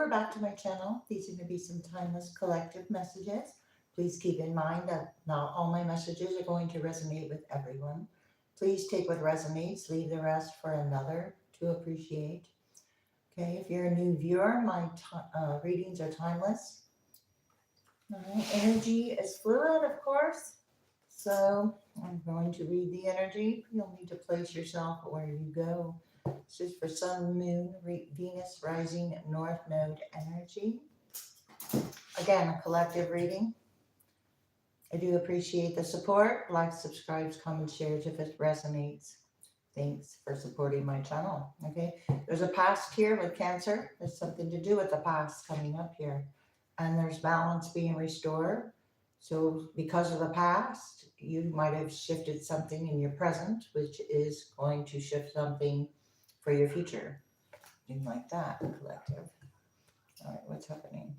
welcome back to my channel. These are going to be some timeless collective messages. Please keep in mind that not all my messages are going to resonate with everyone. Please take what resonates, leave the rest for another to appreciate. Okay, if you're a new viewer, my readings are timeless. All right, energy is fluid, of course. So I'm going to read the energy. You'll need to place yourself where you go. This is for Sun, Moon, Venus, Rising, North Node energy. Again, a collective reading. I do appreciate the support. Like, subscribes, comments, shares if it resonates. Thanks for supporting my channel. Okay, there's a past here with Cancer. There's something to do with the past coming up here. And there's balance being restored. So because of the past, you might have shifted something in your present, which is going to shift something for your future. Something like that, collective. All right, what's happening?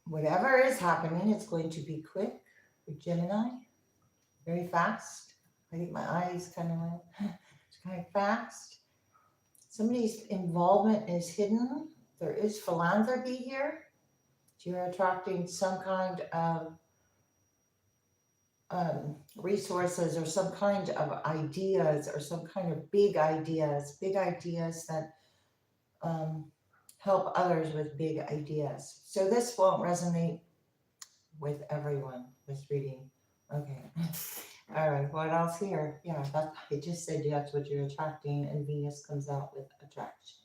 Whatever is happening, it's going to be quick for Gemini. Very fast. I think my eyes kind of went, it's kind of fast. Somebody's involvement is hidden. There is philanthropy here. You're attracting some kind of resources or some kind of ideas or some kind of big ideas that help others with big ideas. So this won't resonate with everyone, this reading. Okay. All right, what else here? Yeah, I just said that's what you're attracting, and Venus comes out with attraction.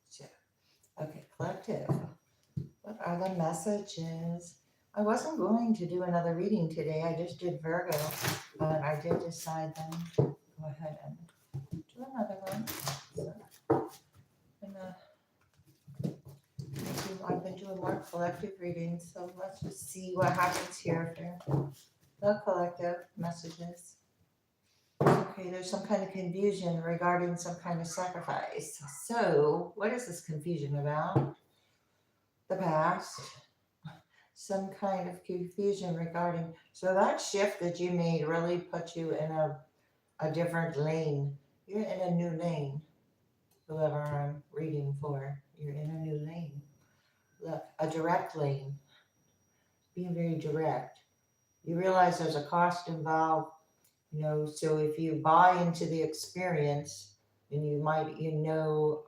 So, okay, collective. What are the messages? I wasn't going to do another reading today. I just did Virgo, but I did decide then to go ahead and do another one. So, I've been doing more collective readings, so let's just see what happens here for the collective messages. Okay, there's some kind of confusion regarding some kind of sacrifice. So, what is this confusion about? The past. Some kind of confusion regarding. So that shift that you made really put you in a different lane. You're in a new lane. Whoever I'm reading for, you're in a new lane. Look, a direct lane. Being very direct. You realize there's a cost involved, you know, so if you buy into the experience, then you know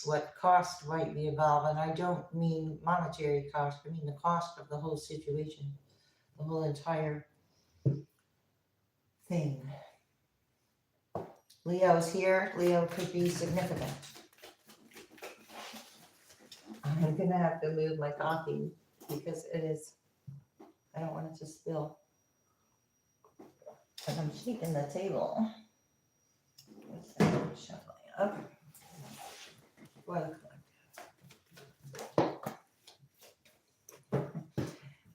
what cost might be involved. And I don't mean monetary cost, I mean the cost of the whole situation, the whole entire thing. Leo's here. Leo could be significant. I'm going to have to move my coffee because it is, I don't want it to spill. And I'm shaking the table. Okay. Well,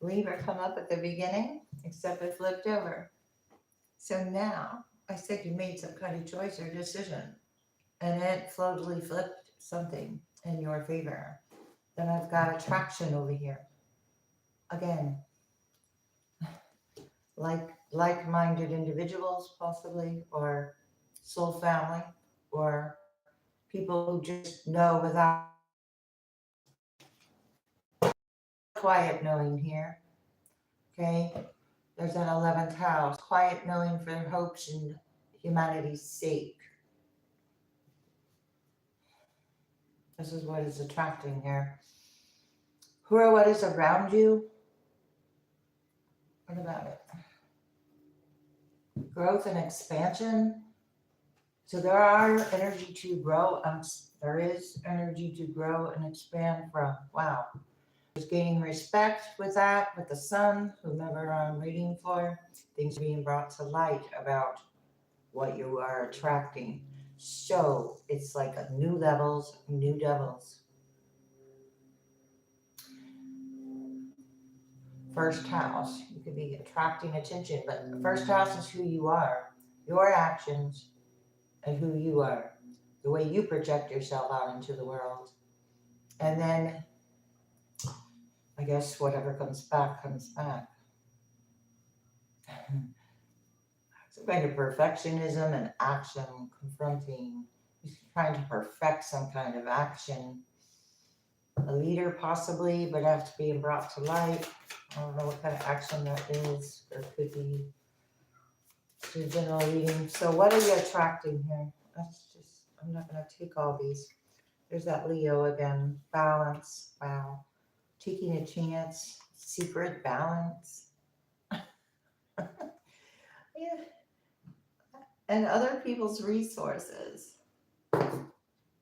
Libra come up at the beginning, except it flipped over. So now, I said you made some kind of choice or decision, and it floatily flipped something in your favor. Then I've got attraction over here. Again, like-minded individuals possibly, or soul family, or people who just know without quiet knowing here. Okay, there's an 11th house, quiet knowing for hopes and humanity's sake. This is what is attracting here. Who or what is around you? What about it? Growth and expansion. So there are energy to grow. There is energy to grow and expand from. Wow. Just gaining respect with that, with the sun, whomever I'm reading for. Things are being brought to light about what you are attracting. So it's like a new levels, new devils. First house, you could be attracting attention, but the first house is who you are, your actions, and who you are, the way you project yourself out into the world. And then, I guess whatever comes back, comes back. Some kind of perfectionism and action, confronting, trying to perfect some kind of action. later possibly, but after being brought to light. I don't know what kind of action that is. There could be a general reading. So what are you attracting here? I'm not going to take all these. There's that Leo again. Balance. Wow. Taking a chance. Secret balance. Yeah. And other people's resources.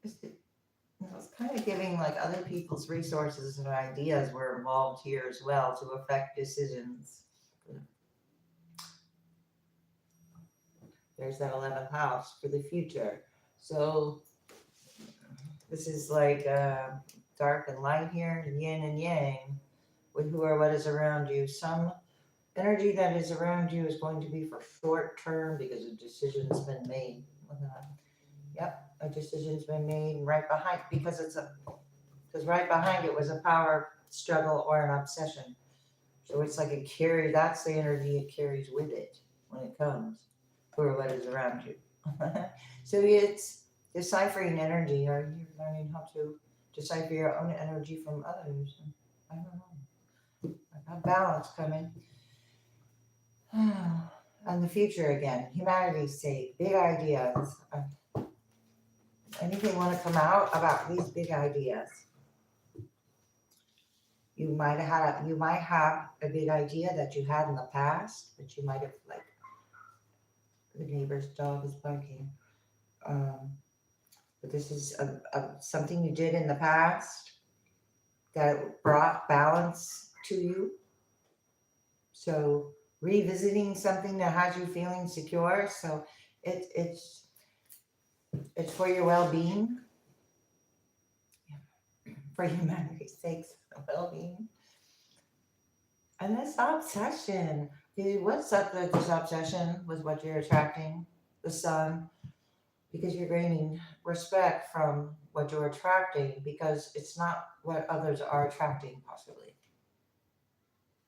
It's kind of giving like other people's resources and ideas were involved here as well to affect decisions. There's that 11th house for the future. So this is like dark and light here, yin and yang, with who or what is around you. Some energy that is around you is going to be for short term because a decision's been made. Yep, a decision's been made right behind, because right behind it was a power struggle or an obsession. So it's like that's the energy it carries with it when it comes, who or what is around you. So it's deciphering energy. Are you learning how to decipher your own energy from others? I don't know. I got balance coming. And the future again, humanity's sake, big ideas. Anything want to come out about these big ideas? You might have a big idea that you had in the past, but you might have, like, the neighbor's dog is barking. But this is something you did in the past that brought balance to you. So revisiting something that has you feeling secure. So it's for your well-being, for humanity's sake, well-being. And this obsession, what's up with this obsession with what you're attracting? The sun, because you're gaining respect from what you're attracting, because it's not what others are attracting, possibly.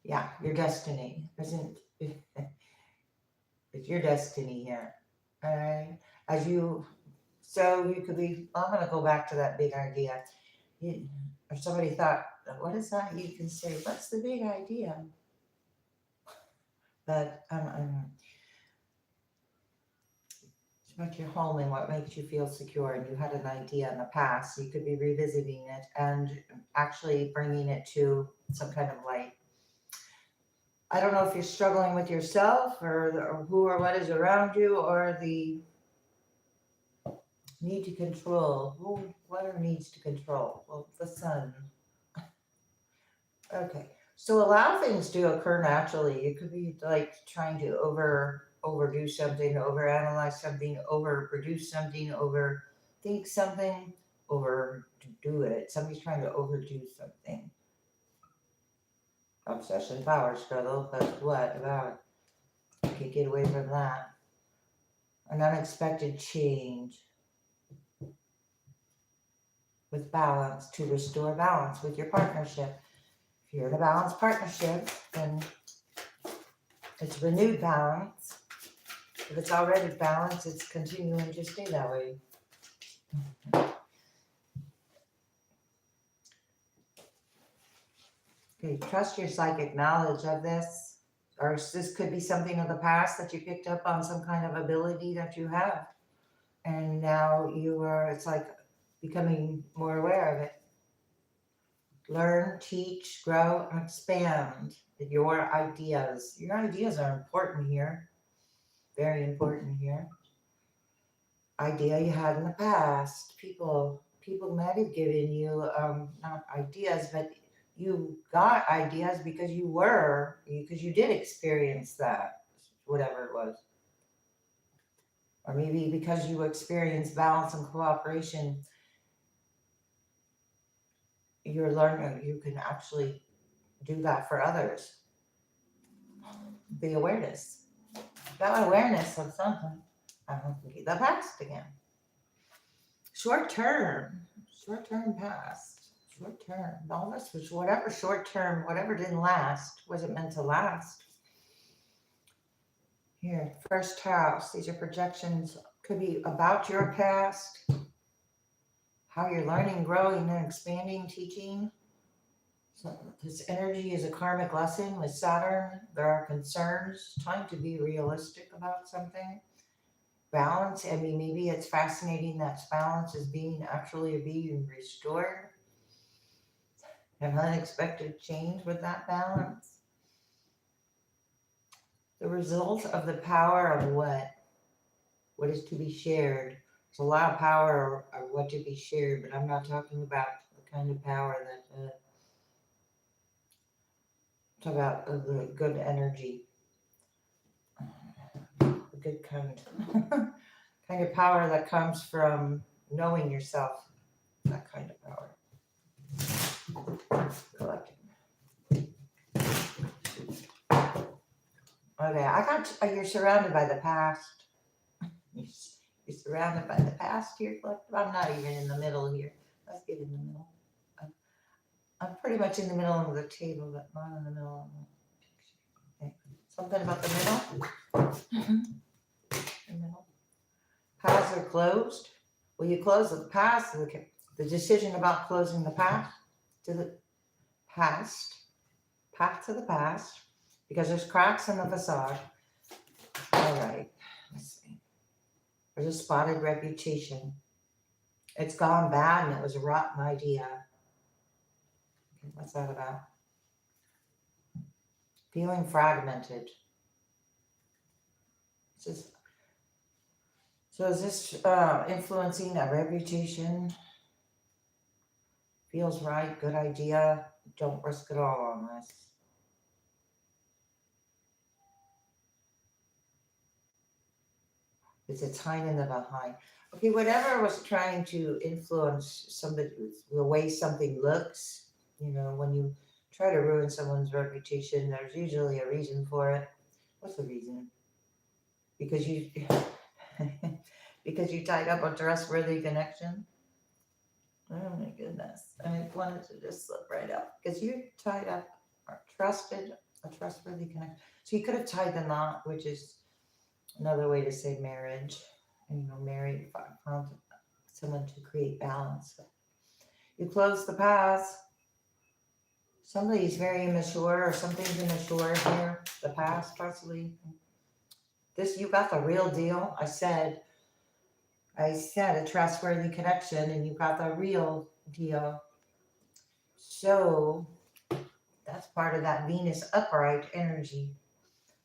Yeah, your destiny isn't. It's your destiny here. All right. So you could be. I'm going to go back to that big idea. Or somebody thought, what is that? You can say, what's the big idea? But it's about your home and what makes you feel secure. And you had an idea in the past. So you could be revisiting it and actually bringing it to some kind of light. I don't know if you're struggling with yourself or who or what is around you, or the need to control. What are needs to control? Well, the sun. Okay, so allow things to occur naturally. It could be like trying to overdo something, overanalyze something, overproduce something, overthink something, overdo it. Somebody's trying to overdo something. Obsession, power struggle, but what about it? You can't get away from that. An unexpected change. With balance, to restore balance with your partnership. If you're in a balanced partnership, then it's renewed balance. If it's already balanced, it's continuing to stay that way. Okay, trust your psychic knowledge of this. Or this could be something of the past that you picked up on, some kind of ability that you have. And now it's like becoming more aware of it. Learn, teach, grow, and expand your ideas. Your ideas are important here. Very important here. Idea you had in the past. People might have given you not ideas, but you got ideas because you did experience that, whatever it was. Or maybe because you experienced balance and cooperation, you're learning you can actually do that for others. The awareness. Got awareness of something. I don't think the past again. Short term past. Short term. All this was whatever short term, whatever didn't last, wasn't meant to last. Here, first house. These are projections. Could be about your past, how you're learning, growing, and expanding, teaching. So this energy is a karmic lesson with Saturn. There are concerns, time to be realistic about something. Balance, I mean, maybe it's fascinating that balance is being restored. An unexpected change with that balance. The result of the power of what is to be shared. There's a lot of power of what to be shared, but I'm not talking about the kind of power that talk about the good energy, the good kind, kind of power that comes from knowing yourself. That kind of power. Collecting. Okay, I got. You're surrounded by the past. You're surrounded by the past here, collective. I'm not even in the middle here. Let's get in the middle. I'm pretty much in the middle of the table, but not in the middle of the picture. Okay. Something about the middle. The middle. Paths are closed. Will you close the past? The decision about closing the path to the past, path to the past, because there's cracks in the facade. All right. Let's see. There's a spotted reputation. It's gone bad and it was a rotten idea. Okay, what's that about? Feeling fragmented. So is this influencing that reputation? Feels right, good idea. Don't risk it all on this. It's a time in the behind. Okay, whatever was trying to influence somebody, the way something looks, when you try to ruin someone's reputation, there's usually a reason for it. What's the reason? Because you because you tied up a trustworthy connection. Oh my goodness. I wanted to just slip right up because you tied up a trustworthy connection. So you could have tied the knot, which is another way to say marriage. And married, found someone to create balance. You close the path. Somebody's very immature or something's immature here. The past, possibly. You got the real deal. I said a trustworthy connection, and you got the real deal. So that's part of that Venus upright energy.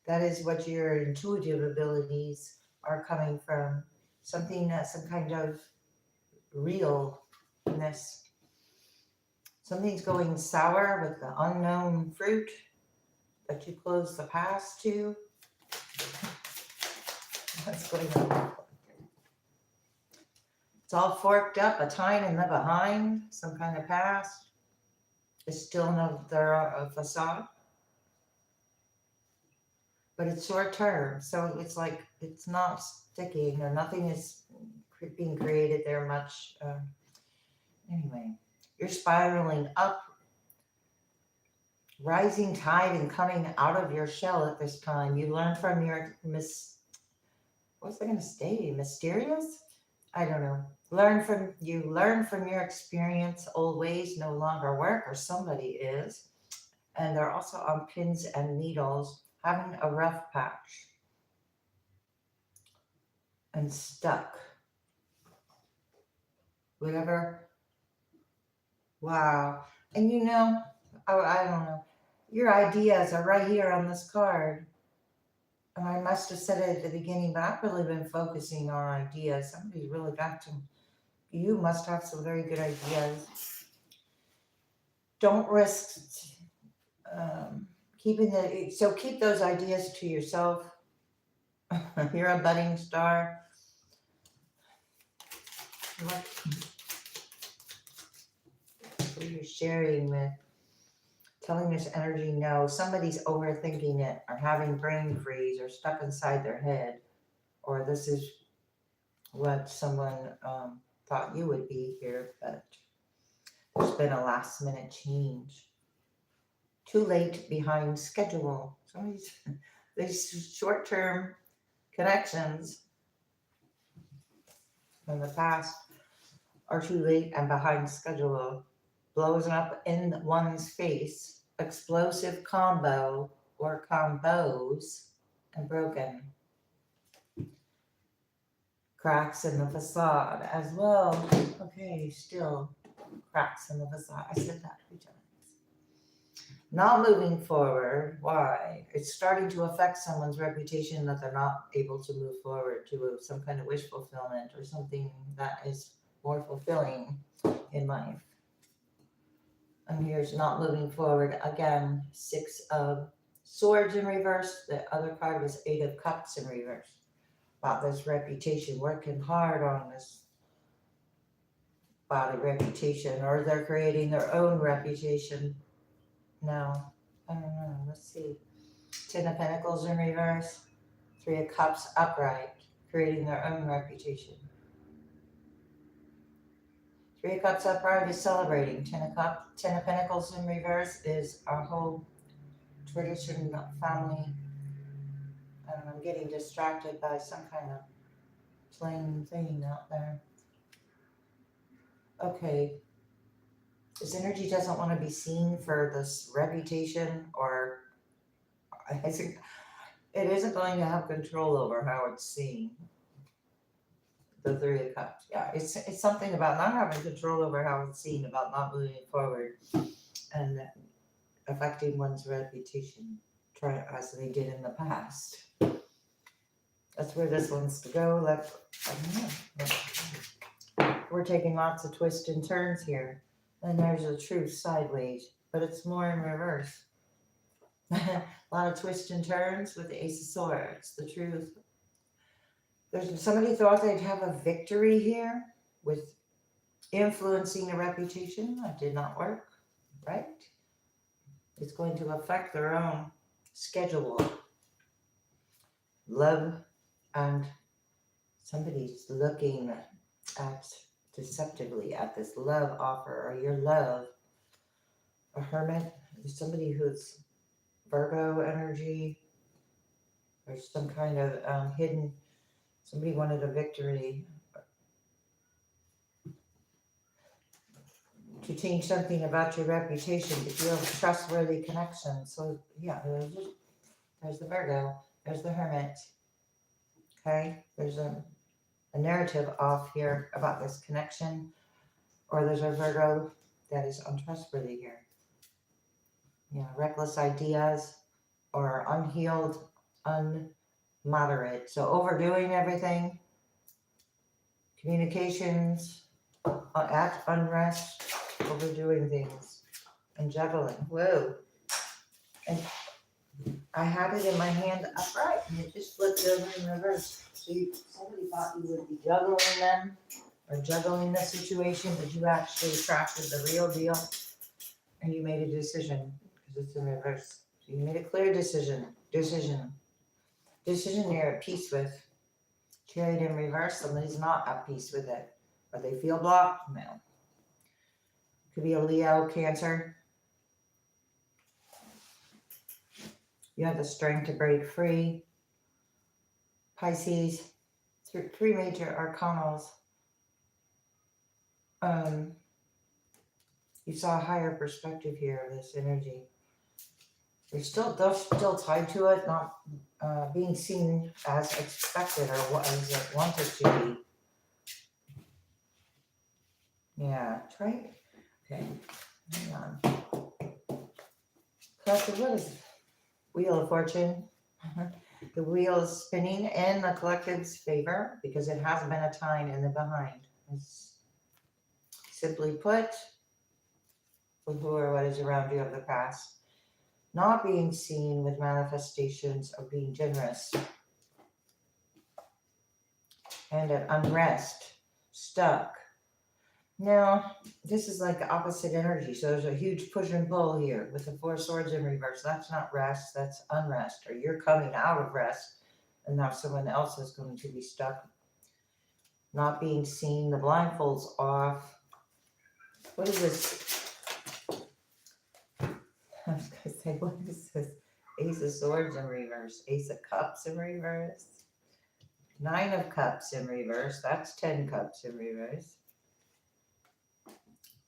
That is what your intuitive abilities are coming from. Some kind of realness. Something's going sour with the unknown fruit that you close the past to. What's going on? It's all forked up, a time in the behind, some kind of past. It's still a facade. But it's short term, so it's like it's not sticking or nothing is being created there much. Anyway, you're spiraling up, rising tide and coming out of your shell at this time. You learn from your what's I going to say? Mysterious? I don't know. You learn from your experience. Old ways no longer work, or somebody is, and they're also on pins and needles, having a rough patch and stuck. Whatever. Wow. And I don't know. Your ideas are right here on this card. And I must have said it at the beginning, but I've really been focusing on ideas. Somebody's really got to. You must have some very good ideas. Don't risk keep those ideas to yourself. You're a budding star. Who you're sharing with, telling this energy no. Somebody's overthinking it or having brain freeze or stuck inside their head, or this is what someone thought you would be here, but there's been a last minute change. Too late behind schedule. These short-term connections from the past are too late and behind schedule. blows up in one's face, explosive combo or combos, and broken. Cracks in the facade as well. Okay, still cracks in the facade. I said that 3 times. Not moving forward. Why? It's starting to affect someone's reputation that they're not able to move forward to some kind of wish fulfillment or something that is more fulfilling in life. And here's not moving forward again. 6 of Swords in reverse. The other card was 8 of Cups in reverse. About this reputation, working hard on this body reputation, or they're creating their own reputation. No, I don't know. Let's see. 10 of Pentacles in reverse. 3 of Cups upright, creating their own reputation. 3 of Cups upright is celebrating. 10 of Pentacles in reverse is our whole tradition, family. And I'm getting distracted by some kind of plain thing out there. Okay. This energy doesn't want to be seen for this reputation, or I think it isn't going to have control over how it's seen. The 3 of Cups. Yeah, it's something about not having control over how it's seen, about not moving forward and affecting one's reputation, as they did in the past. That's where this wants to go. I don't know. We're taking lots of twists and turns here. And there's the truth sideways, but it's more in reverse. A lot of twists and turns with the Ace of Swords, the truth. Somebody thought they'd have a victory here with influencing the reputation. That did not work, right? It's going to affect their own schedule. Love, and somebody's looking at deceptively at this love offer, or your love. A hermit, somebody who's Virgo energy, or some kind of hidden. Somebody wanted a victory to change something about your reputation, to feel trustworthy connection. So yeah, there's the Virgo, there's the Hermit. Okay, there's a narrative off here about this connection, or there's a Virgo that is untrustworthy here. Yeah, reckless ideas, or unhealed, unmoderate. So overdoing everything, communications, at unrest, overdoing things, and juggling. Whoa. And I had it in my hand upright, and it just flipped over in reverse. So somebody thought you would be juggling them, or juggling the situation, but you actually attracted the real deal, and you made a decision, because it's in reverse. So you made a clear decision you're at peace with. Carried in reverse, somebody's not at peace with it, or they feel blocked. No. Could be a Leo, Cancer. You have the strength to break free. Pisces, 3 major arcanas. You saw a higher perspective here of this energy. They're still tied to it, not being seen as expected or what as it wanted to be. Yeah, try. Okay, hang on. Collective, what is it? Wheel of Fortune. The wheel is spinning in the collective's favor because it has been a time in the behind. It's simply put, with who or what is around you of the past. Not being seen with manifestations of being generous. And an unrest. Stuck. Now, this is like opposite energy. So there's a huge push and pull here with the 4 swords in reverse. That's not rest, that's unrest. Or you're coming out of rest, and now someone else is going to be stuck. Not being seen, the blindfold's off. What is this? I was going to say, what is this? Ace of Swords in reverse. Ace of Cups in reverse. 9 of Cups in reverse. That's 10 Cups in reverse.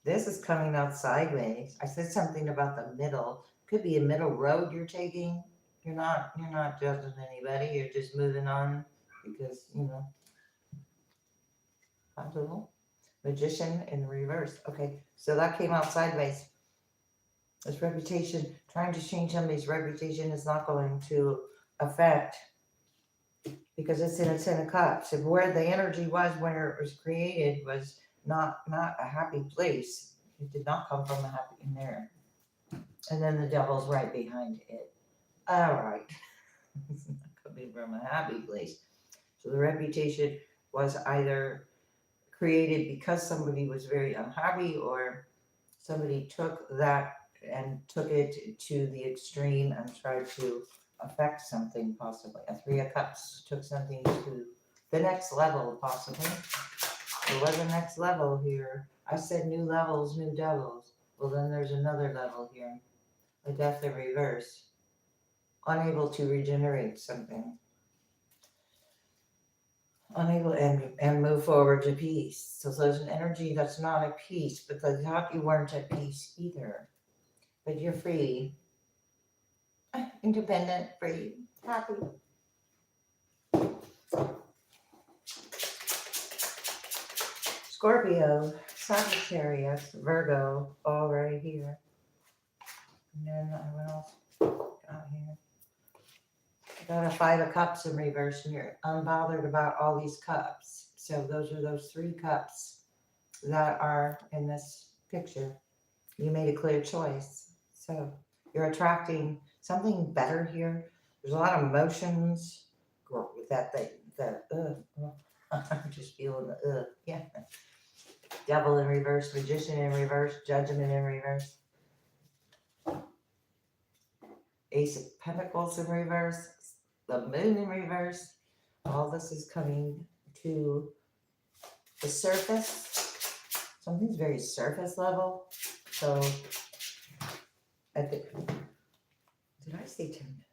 This is coming out sideways. I said something about the middle. Could be a middle road you're taking. You're not judging anybody. You're just moving on because, you know, I don't know. Magician in reverse. Okay, so that came out sideways. This reputation, trying to change somebody's reputation is not going to affect, because it's in a Ten of Cups. If where the energy was when it was created was not a happy place, it did not come from a happy in there. And then the devil's right behind it. All right. It's not coming from a happy place. So the reputation was either created because somebody was very unhappy, or somebody took that and took it to the extreme and tried to affect something, possibly. A Three of Cups took something to the next level, possibly. There was a next level here. I said new levels, new devils. Well, then there's another level here. A Death in reverse. Unable to regenerate something. Unable and move forward to peace. So there's an energy that's not at peace, but I thought you weren't at peace either. But you're free. Independent, free, happy. Scorpio, Sagittarius, Virgo, all right here. And then what else got here? Got a Five of Cups in reverse, and you're unbothered about all these cups. So those are those three cups that are in this picture. You made a clear choice. So you're attracting something better here. There's a lot of emotions I'm just feeling the yeah. Devil in reverse, Magician in reverse, Judgment in reverse. Ace of Pentacles in reverse, the Moon in reverse. All this is coming to the surface. Something's very surface level. So, did I say 10?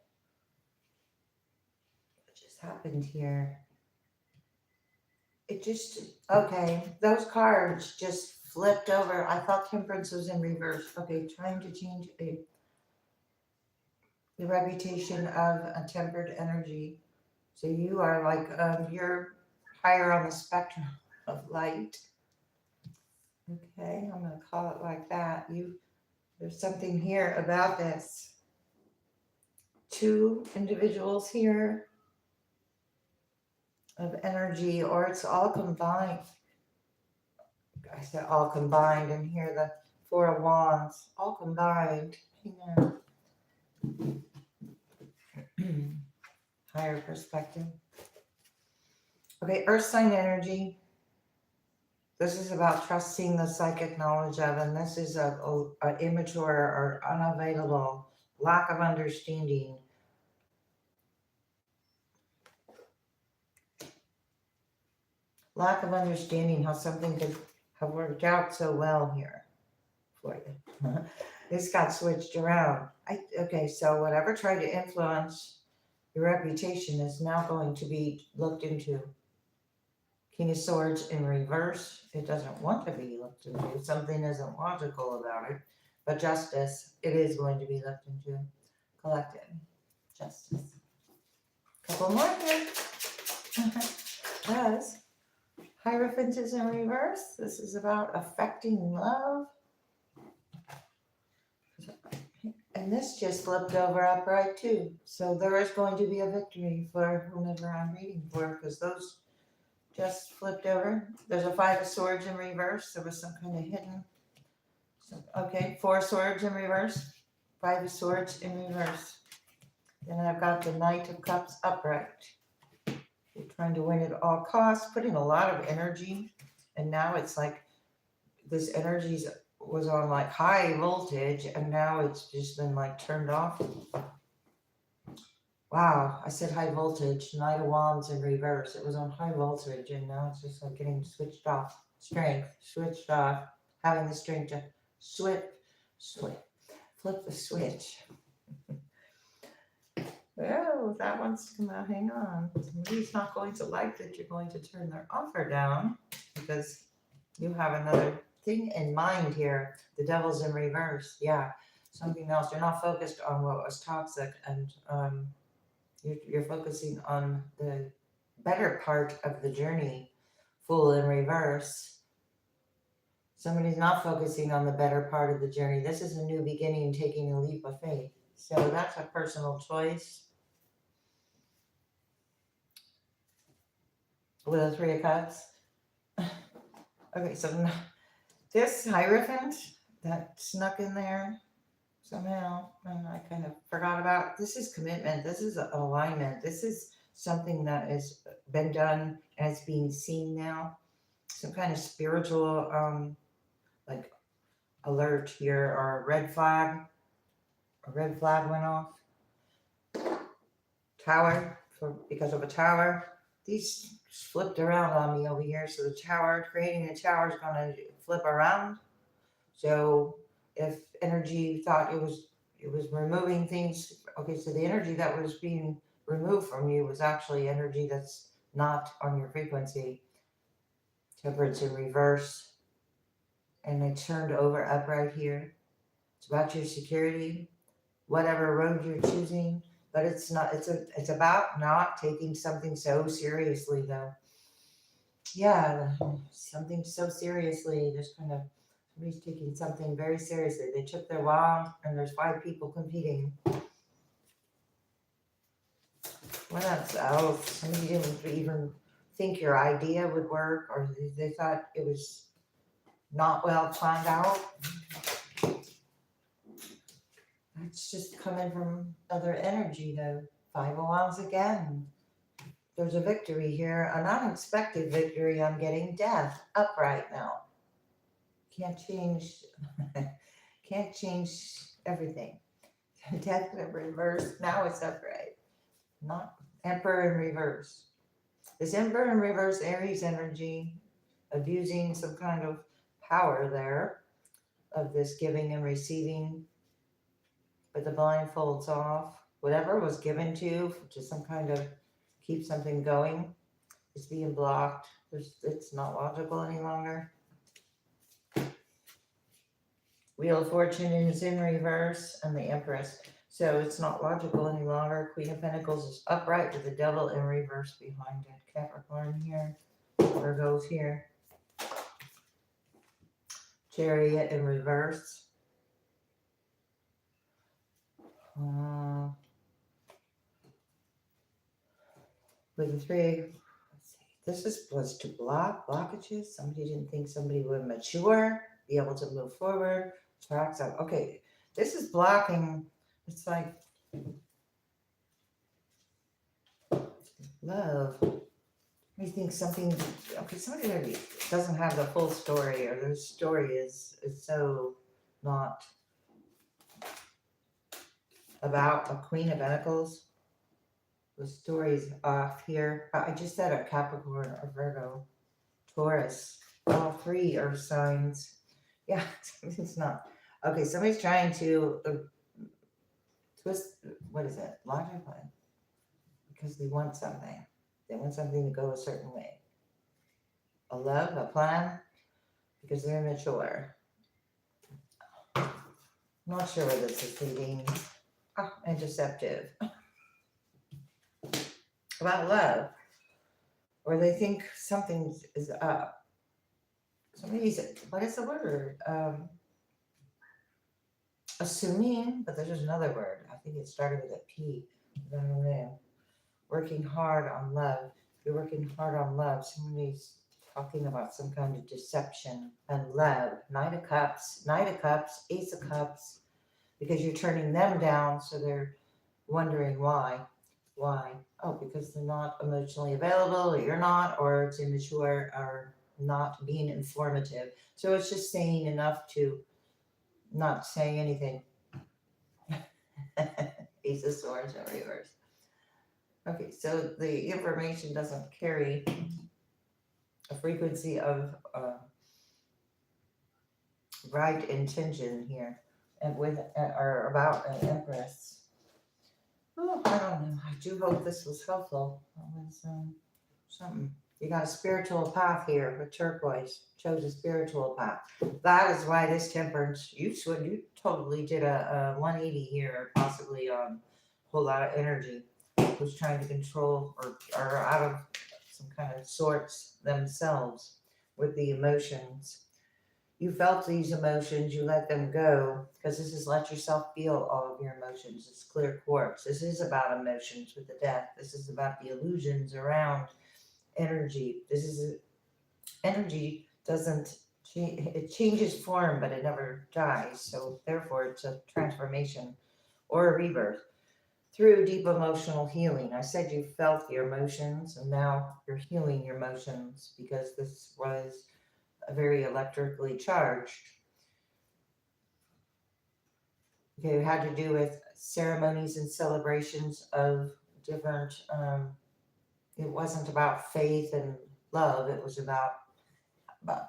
What just happened here? It just, okay, those cards just flipped over. I thought Temperance was in reverse. Okay, trying to change the reputation of a tempered energy. So you are like, you're higher on the spectrum of light. Okay, I'm going to call it like that. There's something here about this. Two individuals here of energy, or it's all combined. I said all combined, and here the Four of Wands, all combined. Higher perspective. Okay, Earth sign energy. This is about trusting the psychic knowledge of, and this is a immature or unavailable, lack of understanding. Lack of understanding how something could have worked out so well here for you. This got switched around. Okay, so whatever tried to influence your reputation is now going to be looked into. King of Swords in reverse. It doesn't want to be looked into. Something isn't logical about it. But justice, it is going to be looked into. Collective justice. Couple more here. Because Hierophant is in reverse. This is about affecting love. And this just flipped over upright too. So there is going to be a victory for whomever I'm reading for, because those just flipped over. There's a Five of Swords in reverse. There was some kind of hidden. Okay, Four Swords in reverse. Five of Swords in reverse. Then I've got the Knight of Cups upright. You're trying to win at all costs, putting a lot of energy. And now it's like this energy was on like high voltage, and now it's just been like turned off. Wow, I said high voltage. Knight of Wands in reverse. It was on high voltage, and now it's just like getting switched off. Strength, switched off. Having the strength to flip the switch. Oh, that one's come out. Hang on. Somebody's not going to like that you're going to turn their offer down, because you have another thing in mind here. The devil's in reverse. Yeah, something else. You're not focused on what was toxic, and you're focusing on the better part of the journey. Fool in reverse. Somebody's not focusing on the better part of the journey. This is a new beginning, taking a leap of faith. So that's a personal choice. With a Three of Cups. Okay, so this Hierophant that snuck in there somehow, and I kind of forgot about. This is commitment. This is alignment. This is something that has been done and it's being seen now. Some kind of spiritual, like alert here, or a red flag. A red flag went off. Tower, because of a tower. These flipped around on me over here. So the tower, creating a tower is going to flip around. So if energy thought it was removing things, okay, so the energy that was being removed from you was actually energy that's not on your frequency. Temperance in reverse. And I turned over upright here. It's about your security, whatever road you're choosing. But it's not, it's about not taking something so seriously though. Yeah, something so seriously, just kind of, somebody's taking something very seriously. They took their wand and there's 5 people competing. What else? Somebody didn't even think your idea would work, or they thought it was not well planned out. That's just coming from other energy though. 5 of Wands again. There's a victory here, an unexpected victory. I'm getting death upright now. Can't change everything. Death in reverse. Now it's upright. Not Emperor in reverse. This Emperor in reverse, Aries energy, abusing some kind of power there of this giving and receiving. But the blindfold's off. Whatever was given to you, to some kind of keep something going, is being blocked. It's not logical any longer. Wheel of Fortune is in reverse, and the Empress. So it's not logical any longer. Queen of Pentacles is upright with the Devil in reverse behind it. Capricorn here. Virgo's here. Chariot in reverse. With the 3, let's see. This was to block blockages. Somebody didn't think somebody would mature, be able to move forward. Tracks up. Okay, this is blocking. It's like love. You think something, okay, somebody maybe doesn't have the full story, or their story is so not about a Queen of Pentacles. The story's off here. I just said a Capricorn, a Virgo, Taurus. All 3 are signs. Yeah, it's not. Okay, somebody's trying to twist, what is it? Logic plan. Because they want something. They want something to go a certain way. A love, a plan, because they're immature. I'm not sure where this is leading. And deceptive. About love. Or they think something is up. Somebody's, what is the word? Assuming, but there's another word. I think it started with a P. I don't know. Working hard on love. You're working hard on love. Somebody's talking about some kind of deception and love. Knight of Cups, Ace of Cups, because you're turning them down, so they're wondering why. Why? Oh, because they're not emotionally available, or you're not, or it's immature, or not being informative. So it's just saying enough to not saying anything. Ace of Swords in reverse. Okay, so the information doesn't carry a frequency of right intention here, and with or about an Empress. Oh, I don't know. I do hope this was helpful. That was something. You got a spiritual path here with turquoise. Chose a spiritual path. That is why this temperance, you totally did a 180 here, possibly a whole lot of energy. Was trying to control or are out of some kind of sorts themselves with the emotions. You felt these emotions, you let them go, because this is let yourself feel all of your emotions. It's clear quartz. This is about emotions with the death. This is about the illusions around energy. This is energy doesn't it changes form, but it never dies. So therefore, it's a transformation or a rebirth through deep emotional healing. I said you felt your emotions, and now you're healing your emotions because this was a very electrically charged. Okay, it had to do with ceremonies and celebrations of different. It wasn't about faith and love. It was about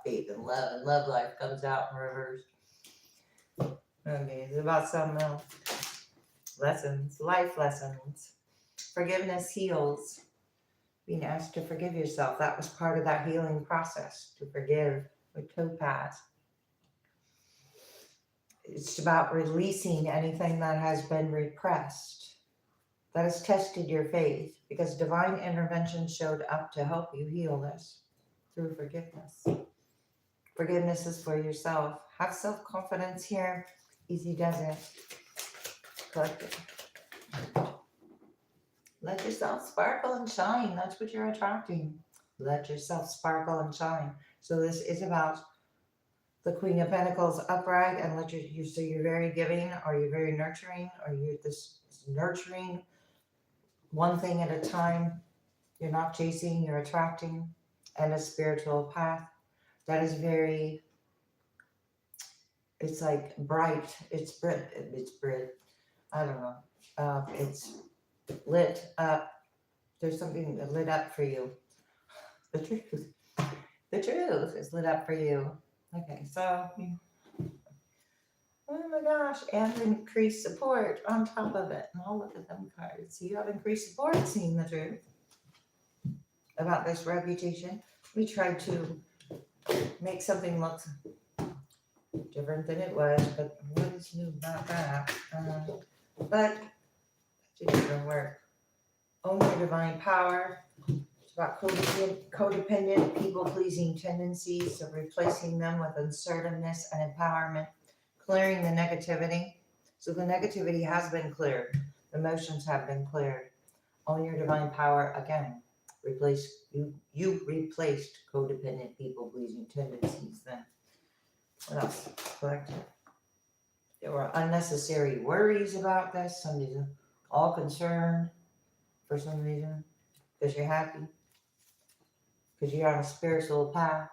faith and love, and love life comes out in reverse. Okay, it's about something else. Lessons, life lessons. Forgiveness heals. Being asked to forgive yourself. That was part of that healing process, to forgive with topaz. It's about releasing anything that has been repressed, that has tested your faith, because divine intervention showed up to help you heal this through forgiveness. Forgiveness is for yourself. Have self-confidence here. Easy does it. Collective. Let yourself sparkle and shine. That's what you're attracting. Let yourself sparkle and shine. So this is about the Queen of Pentacles upright, and let you so you're very giving, or you're very nurturing, or you're this nurturing one thing at a time. You're not chasing, you're attracting, and a spiritual path that is very, it's like bright, it's bright, I don't know, it's lit up. There's something lit up for you. The truth is lit up for you. Okay, so oh my gosh, and increased support on top of it. And I'll look at them cards. So you have increased support, seeing the truth about this reputation. We tried to make something look different than it was, but what is new about that? But it didn't work. Own your divine power. It's about codependent, people-pleasing tendencies, so replacing them with assertiveness and empowerment. Clearing the negativity. So the negativity has been cleared. The emotions have been cleared. Own your divine power again. You replaced codependent people pleasing tendencies then. What else? Collective. There were unnecessary worries about this. Somebody's all concerned for some reason. Because you're happy. Because you're on a spiritual path.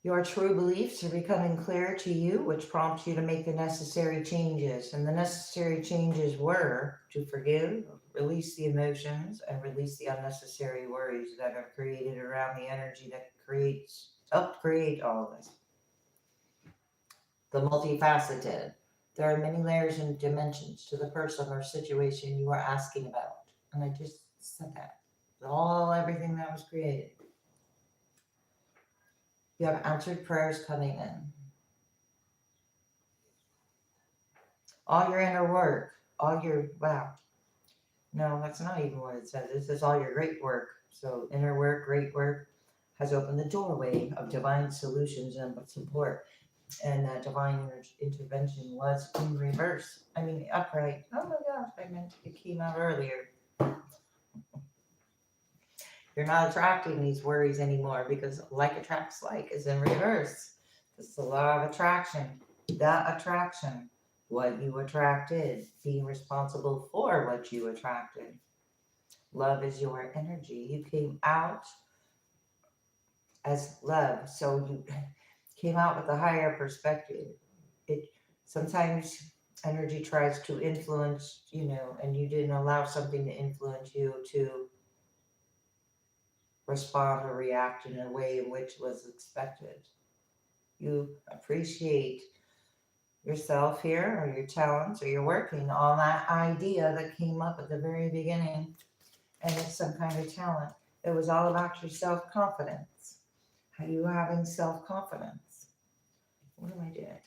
Your true beliefs are becoming clear to you, which prompts you to make the necessary changes. And the necessary changes were to forgive, release the emotions, and release the unnecessary worries that are created around the energy that helped create all of this. The multifaceted. There are many layers and dimensions to the person or situation you are asking about. And I just said that. Everything that was created. You have answered prayers coming in. All your inner work, wow. No, that's not even what it says. It says all your great work. So inner work, great work has opened the doorway of divine solutions and support. And that divine intervention was in reverse. I mean, upright. Oh my gosh, I meant it came out earlier. You're not attracting these worries anymore because like attracts like is in reverse. It's the law of attraction. The attraction. What you attracted. Being responsible for what you attracted. Love is your energy. You came out as love. So you came out with a higher perspective. It sometimes energy tries to influence, and you didn't allow something to influence you to respond or react in a way in which was expected. You appreciate yourself here, or your talents, or you're working on that idea that came up at the very beginning. and it's some kind of talent. It was all about your self-confidence. Are you having self-confidence? What am I doing?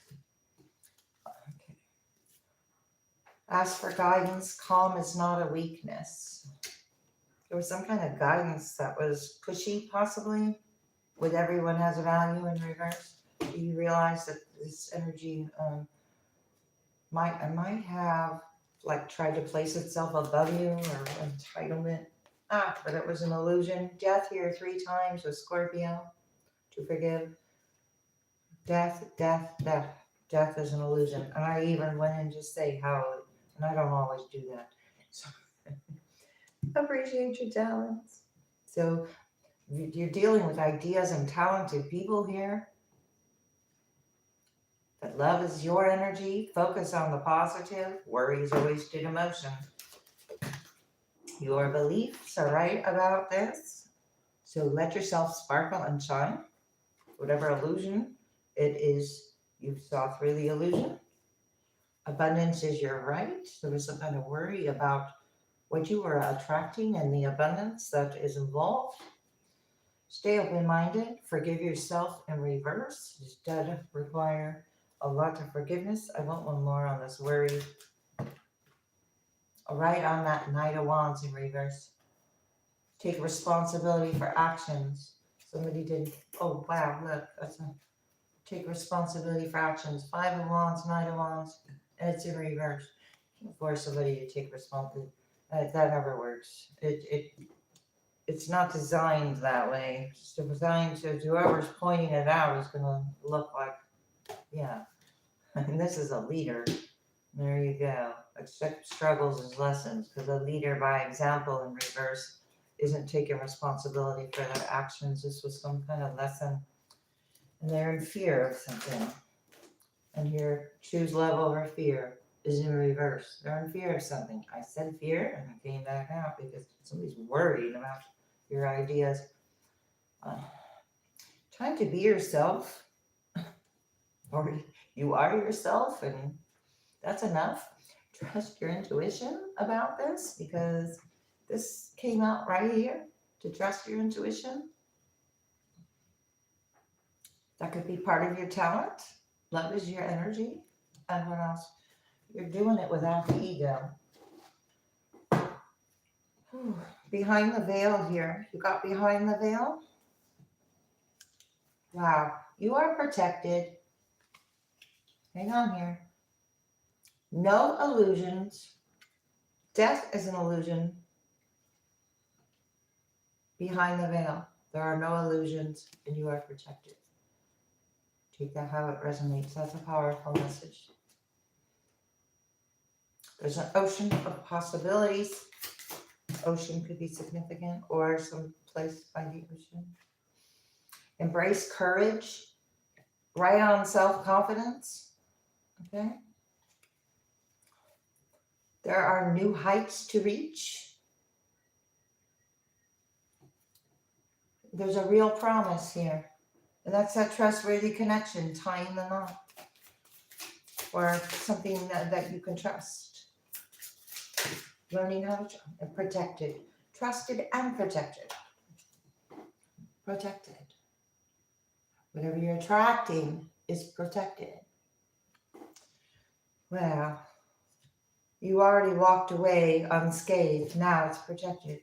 Okay. Ask for guidance. Calm is not a weakness. There was some kind of guidance that was pushy, possibly, with everyone has a value in reverse. Do you realize that this energy might have like tried to place itself above you, or entitlement? But it was an illusion. Death here 3 times with Scorpio. To forgive. Death, death, death. Death is an illusion. And I even went in to say how, and I don't always do that. So appreciate your talents. So you're dealing with ideas and talented people here. But love is your energy. Focus on the positive. Worry is a wasted emotion. Your beliefs are right about this. So let yourself sparkle and shine. Whatever illusion it is, you saw through the illusion. Abundance is your right. There was some kind of worry about what you were attracting and the abundance that is involved. Stay open-minded. Forgive yourself in reverse. This does require a lot of forgiveness. I want one more on this worry. Right on that Knight of Wands in reverse. Take responsibility for actions. Somebody did, oh wow, look, that's a, take responsibility for actions. 5 of Wands, Knight of Wands, and it's in reverse. You can't force somebody to take responsibility. That never works. It's not designed that way. It's designed to, whoever's pointing it out is going to look like, yeah. And this is a leader. There you go. Accept struggles as lessons, because a leader by example in reverse isn't taking responsibility for their actions. This was some kind of lesson. And they're in fear of something. And here, choose love over fear is in reverse. They're in fear of something. I said fear, and it came back out because somebody's worried about your ideas. Time to be yourself. Or you are yourself, and that's enough. Trust your intuition about this, because this came out right here, to trust your intuition. That could be part of your talent. Love is your energy. And what else? You're doing it without the ego. Whew. Behind the veil here. You got behind the veil? Wow. You are protected. Hang on here. No illusions. Death is an illusion. Behind the veil. There are no illusions, and you are protected. Take that how it resonates. That's a powerful message. There's an ocean of possibilities. Ocean could be significant, or some place by the ocean. Embrace courage. Right on self-confidence. Okay. There are new heights to reach. There's a real promise here. And that's that trustworthy connection, tying the knot. Or something that you can trust. Learning how to and protected. Trusted and protected. Protected. Whatever you're attracting is protected. Well, you already walked away unscathed. Now it's protected.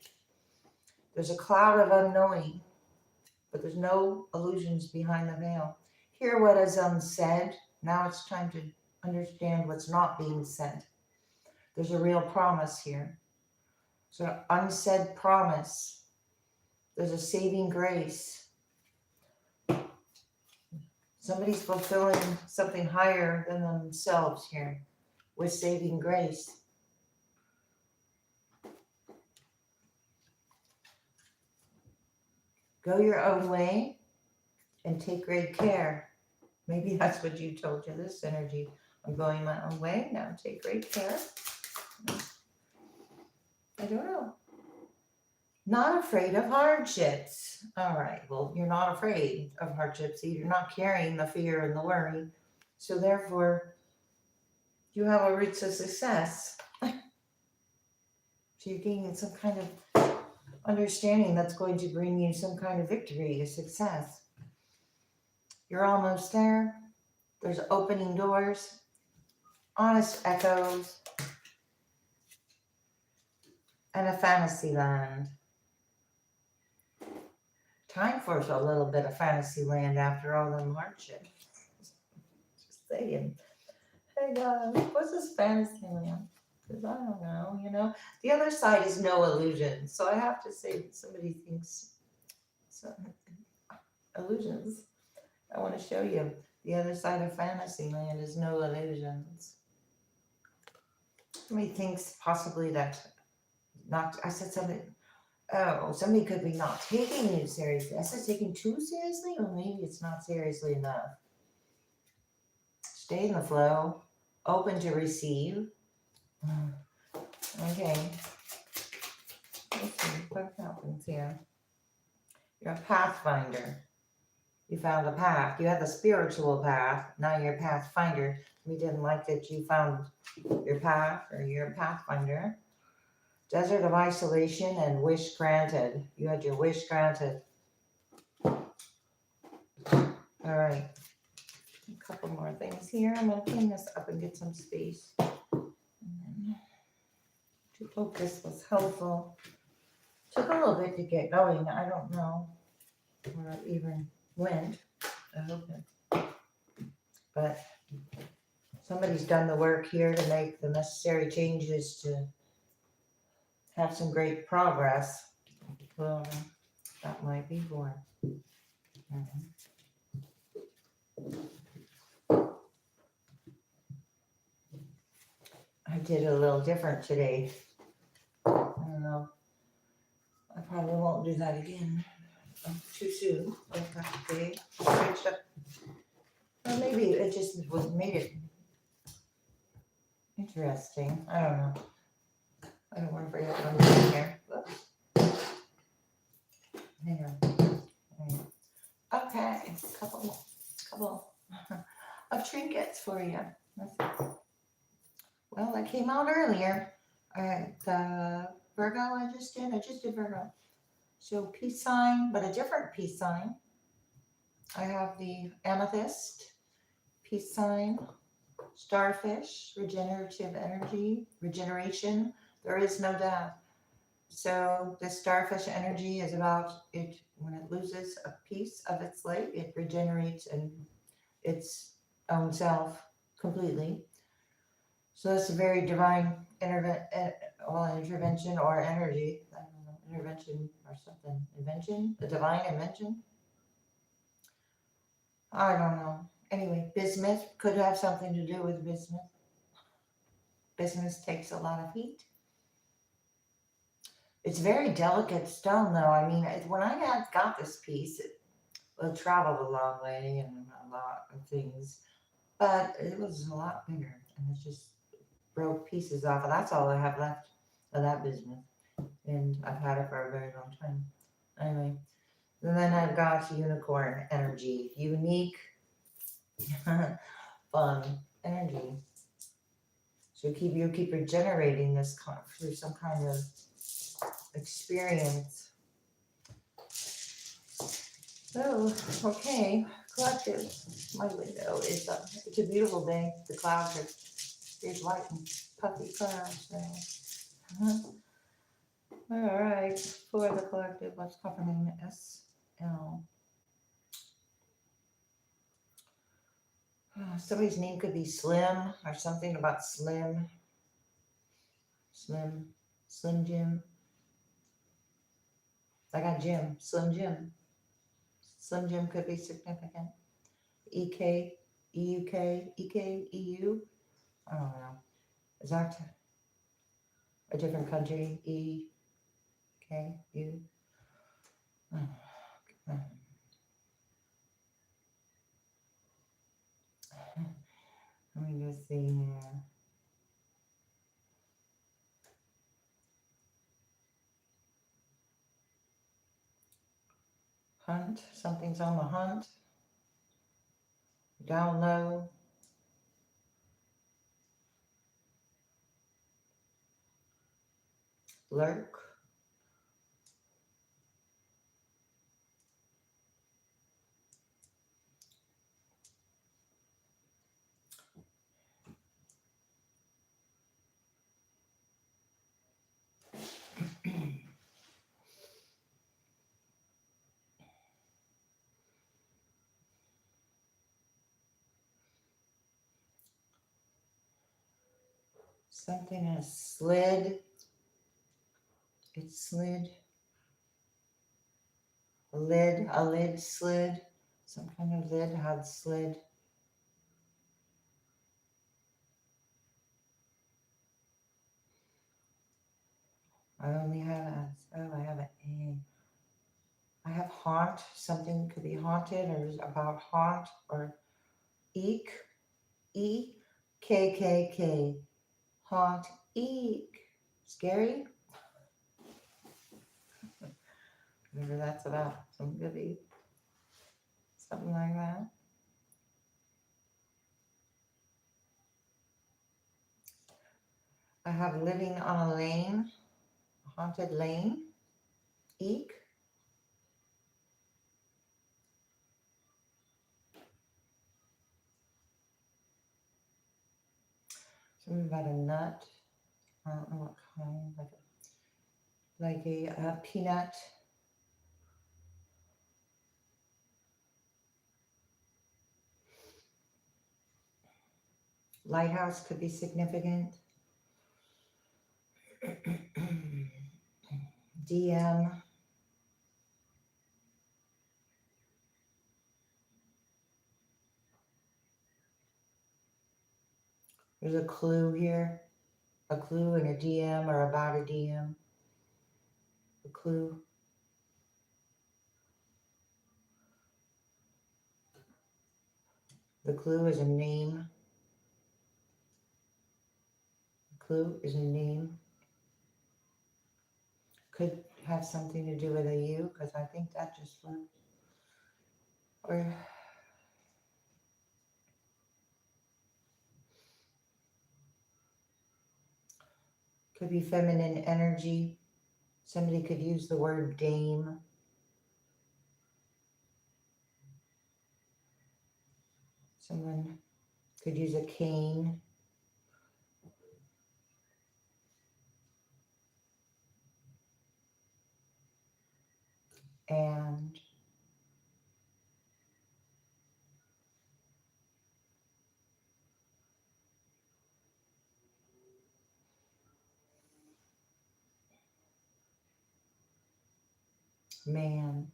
There's a cloud of unknowing, but there's no illusions behind the veil. Hear what is unsaid. Now it's time to understand what's not being said. There's a real promise here. So an unsaid promise. There's a saving grace. Somebody's fulfilling something higher than themselves here with saving grace. Go your own way and take great care. Maybe that's what you told you, this energy. I'm going my own way, now take great care. I don't know. Not afraid of hardships. All right, well, you're not afraid of hardships. You're not carrying the fear and the worry. So therefore, you have a route to success. So you're gaining some kind of understanding that's going to bring you some kind of victory, a success. You're almost there. There's opening doors, honest echoes, and a fantasy land. Time for a little bit of fantasy land after all them hardships. Just saying. Hey guys, what's this fantasy land? Because I don't know, you know. The other side is no illusion. So I have to say that somebody thinks so, illusions. I want to show you the other side of fantasy land is no illusions. Somebody thinks possibly that not, I said something, oh, somebody could be not taking you seriously. I said taking too seriously, or maybe it's not seriously enough. Stay in the flow, open to receive. Okay. Let's see what happens here. You're a pathfinder. You found a path. You had the spiritual path. Now you're a pathfinder. We didn't like that you found your path, or you're a pathfinder. Desert of isolation and wish granted. You had your wish granted. All right. A couple more things here. I'm going to clean this up and get some space. I hope this was helpful. Took a little bit to get going. I don't know where it even went. I hope it. But somebody's done the work here to make the necessary changes to have some great progress. Well, that might be one. I did a little different today. I don't know. I probably won't do that again. Too soon. Okay. Switched up. Or maybe it just was made it interesting. I don't know. I don't want to forget what I'm doing here. Whoops. Hang on. Okay. Couple of trinkets for you. Well, that came out earlier. All right, the Virgo I just did Virgo. So peace sign, but a different peace sign. I have the amethyst, peace sign, starfish, regenerative energy, regeneration. There is no death. So the starfish energy is about it. When it loses a piece of its light, it regenerates and its own self completely. So that's a very divine intervention or energy. I don't know, intervention or something. Invention? A divine invention? I don't know. Anyway, bismuth could have something to do with bismuth. Bismuth takes a lot of heat. It's very delicate stone, though. I mean, when I got this piece, it traveled a long way and a lot of things, but it was a lot bigger, and it just broke pieces off. And that's all I have left of that bismuth, and I've had it for a very long time. Anyway, and then I've got unicorn energy, unique, fun energy. So you keep regenerating this through some kind of experience. So, okay, collective. My window is up. It's a beautiful day. The clouds are, there's white and puffy clouds there. All right, for the collective, let's cover name SL. Somebody's name could be Slim or something about Slim. Slim Jim. I got Jim, Slim Jim. Slim Jim could be significant. EK, EUK, EK, EU. I don't know. Is that a different country? EK, U. Let me just see here. Hunt. Something's on the hunt. Down low. Lurk. Something has slid. It slid. A lid slid. Some kind of lid had slid. I only have a, oh, I have an A. I have haunt. Something could be haunted or is about haunt or eek. E-K-K-K. Haunt. Eek. Scary? Whatever that's about. Something could be something like that. I have living on a lane. A haunted lane. Eek. Something about a nut. I don't know what kind. Like a peanut. Lighthouse could be significant. DM. There's a clue here. A clue in a DM or about a DM. A clue. The clue is a name. The clue is a name. Could have something to do with a you, because I think that just flipped. Or could be feminine energy. Somebody could use the word dame. Someone could use a cane. And man.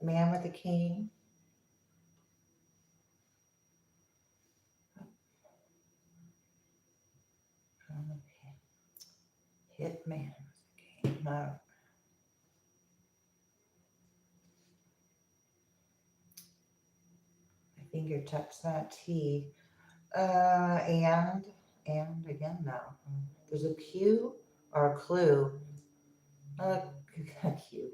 A man with a cane. Okay. Hit man with a cane. No. My finger touched that T. And again now. There's a Q or a clue. A Q.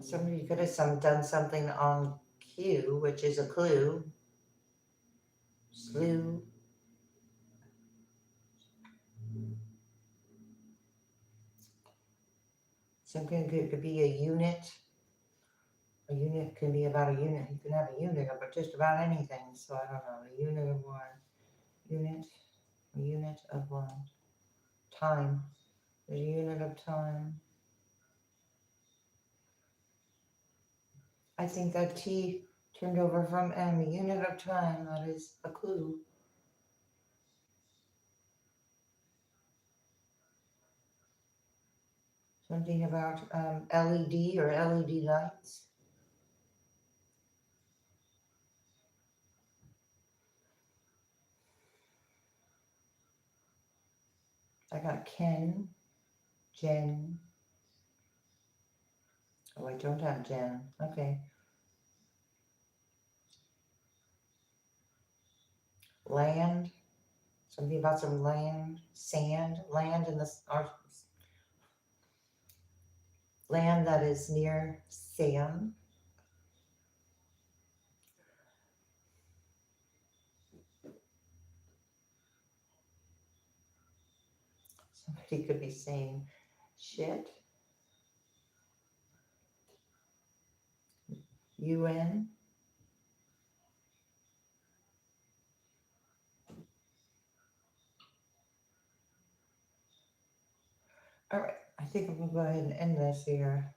Somebody could have done something on Q, which is a clue. Slew. Something could be a unit. A unit can be about a unit. You can have a unit of just about anything. So I don't know. A unit of what? Unit. A unit of what? Time. There's a unit of time. I think that T turned over from M. A unit of time. That is a clue. Something about LED or LED lights. I got Ken, Jen. Oh, I don't have Jen. Okay. Land. Something about some land. Sand. Land in the land that is near sand. Somebody could be saying shit. UN. All right. I think I'm going to go ahead and end this here.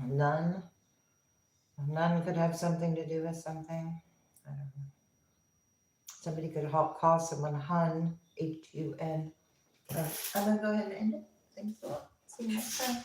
None. None could have something to do with something. I don't know. Somebody could call someone Hun, Hun. I'm going to go ahead and end it. Thanks a lot. See you next time.